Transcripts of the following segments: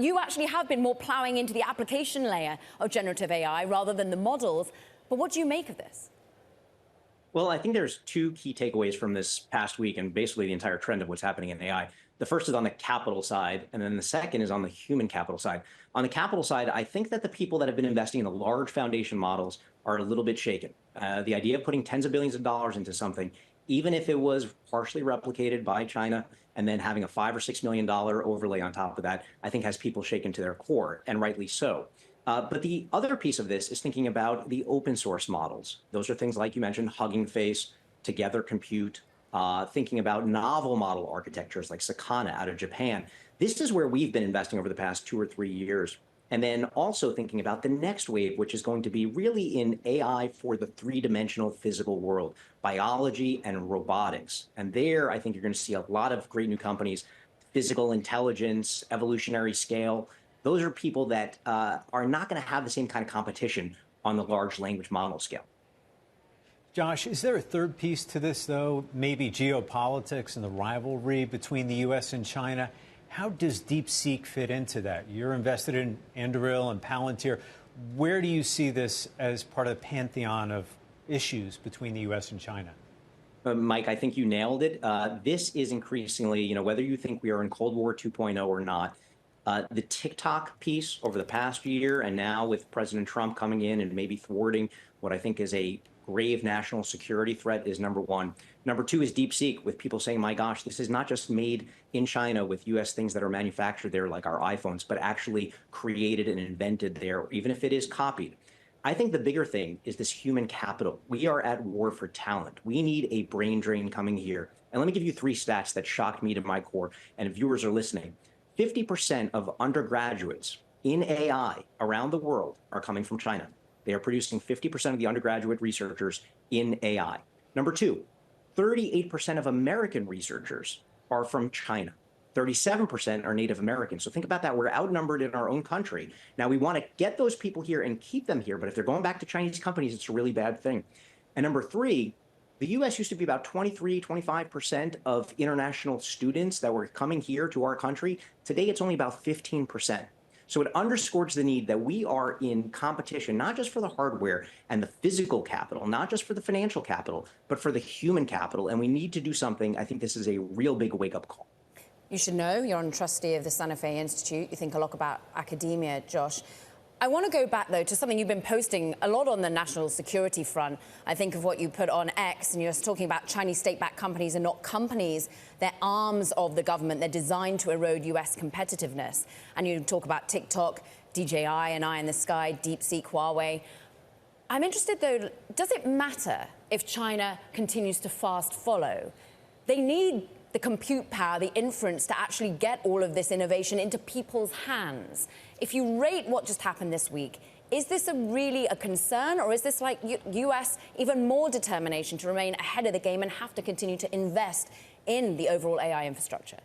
You actually have been more plowing into the application layer of generative AI rather than the models. But what do you make of this? Well, I think there's two key takeaways from this past week and basically the entire trend of what's happening in AI. The first is on the capital side, and then the second is on the human capital side. On the capital side, I think that the people that have been investing in the large foundation models are a little bit shaken. The idea of putting tens of billions of dollars into something, even if it was partially replicated by China and then having a $5 or $6 million overlay on top of that, I think has people shaken to their core, and rightly so. But the other piece of this is thinking about the open source models. Those are things like you mentioned, Hugging Face, Together Compute, thinking about novel model architectures like Sakana out of Japan. This is where we've been investing over the past 2 or 3 years. And then also thinking about the next wave, which is going to be really in AI for the three-dimensional physical world, biology and robotics. And there, I think you're going to see a lot of great new companies, physical intelligence, evolutionary scale. Those are people that are not going to have the same kind of competition on the large language model scale. Josh, is there a third piece to this, though? Maybe geopolitics and the rivalry between the U.S. and China. How does DeepSeek fit into that? You're invested in Anduril and Palantir. Where do you see this as part of the pantheon of issues between the U.S. and China? Mike, I think you nailed it. This is increasingly, whether you think we are in Cold War 2.0 or not, the TikTok piece over the past year, and now with President Trump coming in and maybe thwarting what I think is a grave national security threat, is number one. Number two is DeepSeek, with people saying, my gosh, this is not just made in China with US things that are manufactured there like our iPhones, but actually created and invented there, even if it is copied. I think the bigger thing is this human capital. We are at war for talent. We need a brain drain coming here. And let me give you 3 stats that shocked me to my core, and if viewers are listening. 50% of undergraduates in AI around the world are coming from China. They are producing 50% of the undergraduate researchers in AI. Number 2, 38% of American researchers are from China. 37% are Native American. So think about that. We're outnumbered in our own country. Now, we want to get those people here and keep them here. But if they're going back to Chinese companies, it's a really bad thing. And number 3, the U.S. used to be about 23, 25% of international students that were coming here to our country. Today, it's only about 15%. So it underscores the need that we are in competition, not just for the hardware and the physical capital, not just for the financial capital, but for the human capital. And we need to do something. I think this is a real big wake-up call. You should know you're on trustee of the Santa Fe Institute. You think a lot about academia, Josh. I want to go back, though, to something you've been posting a lot on the national security front. I think of what you put on X, and you're talking about Chinese state-backed companies are not companies. They're arms of the government. They're designed to erode U.S. competitiveness. And you talk about TikTok, DJI, and Eye in the Sky, DeepSeek, Huawei. I'm interested, though, does it matter if China continues to fast follow? They need the compute power, the inference to actually get all of this innovation into people's hands. If you rate what just happened this week, is this really a concern, or is this like U.S. even more determination to remain ahead of the game and have to continue to invest in the overall AI infrastructure?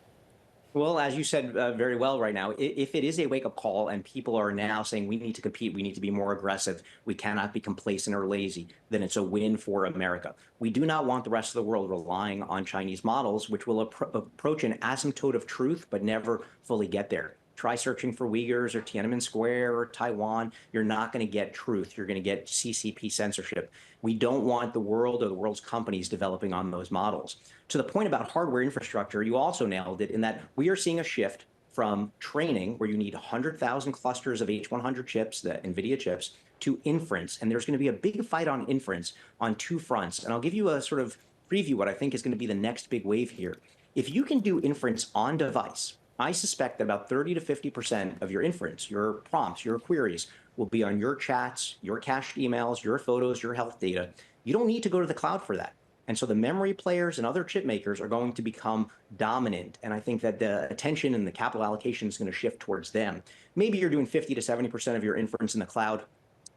Well, as you said very well right now, if it is a wake-up call and people are now saying we need to compete, we need to be more aggressive, we cannot be complacent or lazy, then it's a win for America. We do not want the rest of the world relying on Chinese models, which will approach an asymptote of truth, but never fully get there. Try searching for Uyghurs or Tiananmen Square or Taiwan. You're not going to get truth. You're going to get CCP censorship. We don't want the world or the world's companies developing on those models. To the point about hardware infrastructure, you also nailed it in that we are seeing a shift from training, where you need 100,000 clusters of H100 chips, the NVIDIA chips, to inference. And there's going to be a big fight on inference on 2 fronts. And I'll give you a sort of preview what I think is going to be the next big wave here. If you can do inference on device, I suspect that about 30 to 50% of your inference, your prompts, your queries will be on your chats, your cached emails, your photos, your health data. You don't need to go to the cloud for that. And so the memory players and other chip makers are going to become dominant. And I think that the attention and the capital allocation is going to shift towards them. Maybe you're doing 50 to 70% of your inference in the cloud,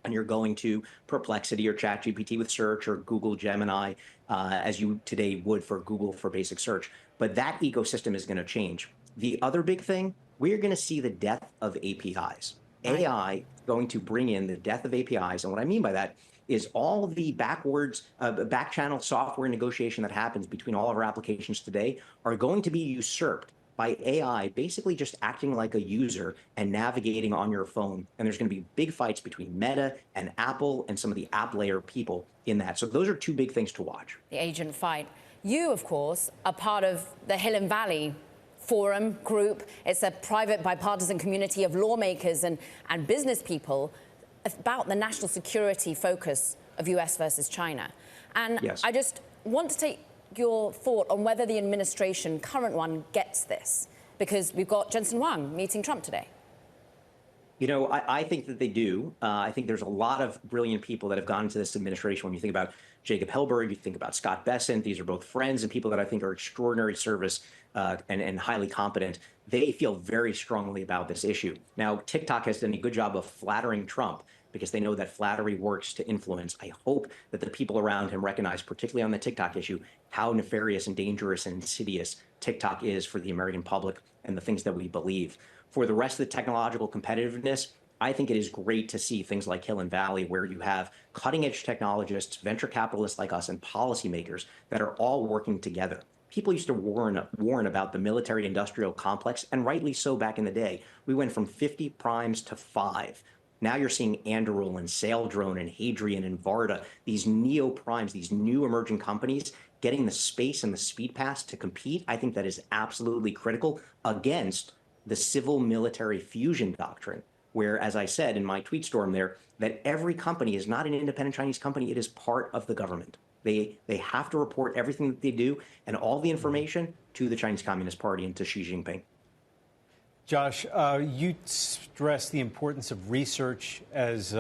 and you're going to Perplexity or ChatGPT with search, or Google Gemini, as you today would for Google for basic search. But that ecosystem is going to change. The other big thing, we're going to see the death of APIs. AI going to bring in the death of APIs. And what I mean by that is all the back channel software negotiation that happens between all of our applications today are going to be usurped by AI basically just acting like a user and navigating on your phone. And there's going to be big fights between Meta and Apple and some of the app layer people in that. So those are two big things to watch. The agent fight. You, of course, are part of the Hill and Valley Forum group. It's a private bipartisan community of lawmakers and business people about the national security focus of US versus China. And yes. I just want to take your thought on whether the administration, current one, gets this, because we've got Jensen Huang meeting Trump today. You know, I think that they do. I think there's a lot of brilliant people that have gone into this administration. When you think about Jacob Hellberg, you think about Scott Bessent, these are both friends and people that I think are extraordinary service and highly competent. They feel very strongly about this issue. Now, TikTok has done a good job of flattering Trump because they know that flattery works to influence. I hope that the people around him recognize, particularly on the TikTok issue, how nefarious and dangerous and insidious TikTok is for the American public and the things that we believe. For the rest of the technological competitiveness, I think it is great to see things like Hill and Valley, where you have cutting-edge technologists, venture capitalists like us, and policymakers that are all working together. People used to warn about the military-industrial complex, and rightly so back in the day. We went from 50 primes to 5. Now you're seeing Anduril and Saildrone and Hadrian and Varda, these neo-primes, these new emerging companies, getting the space and the speed pass to compete. I think that is absolutely critical against the civil-military fusion doctrine, where, as I said in my tweet storm there, that every company is not an independent Chinese company. It is part of the government. They have to report everything that they do and all the information to the Chinese Communist Party and to Xi Jinping. Josh, you stress the importance of research as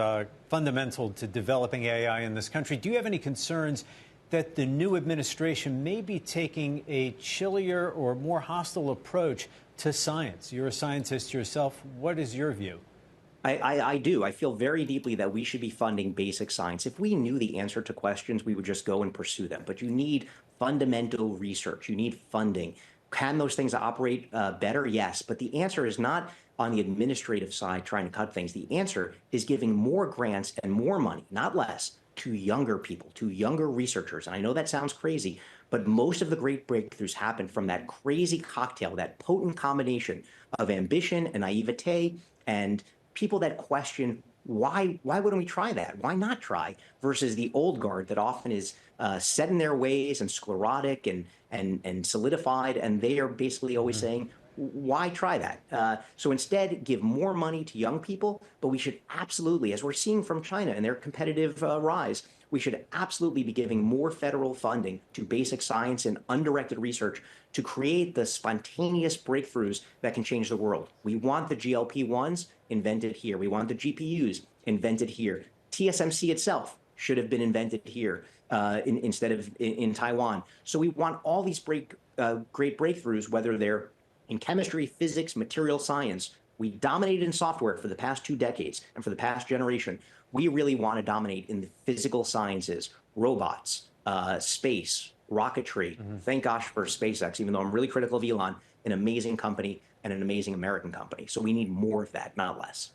fundamental to developing AI in this country. Do you have any concerns that the new administration may be taking a chillier or more hostile approach to science? You're a scientist yourself. What is your view? I do. I feel very deeply that we should be funding basic science. If we knew the answer to questions, we would just go and pursue them. But you need fundamental research. You need funding. Can those things operate better? Yes. But the answer is not on the administrative side trying to cut things. The answer is giving more grants and more money, not less, to younger people, to younger researchers. And I know that sounds crazy, but most of the great breakthroughs happen from that crazy cocktail, that potent combination of ambition and naivete and people that question, why wouldn't we try that? Why not try? Versus the old guard that often is set in their ways and sclerotic and solidified. And they are basically always saying, why try that? So instead, give more money to young people. But we should absolutely, as we're seeing from China and their competitive rise, we should absolutely be giving more federal funding to basic science and undirected research to create the spontaneous breakthroughs that can change the world. We want the GLP-1s invented here. We want the GPUs invented here. TSMC itself should have been invented here instead of in Taiwan. So we want all these great breakthroughs, whether they're in chemistry, physics, material science. We dominated in software for the past 2 decades and for the past generation. We really want to dominate in the physical sciences, robots, space, rocketry. Thank gosh for SpaceX, even though I'm really critical of Elon, an amazing company and an amazing American company. So we need more of that, not less.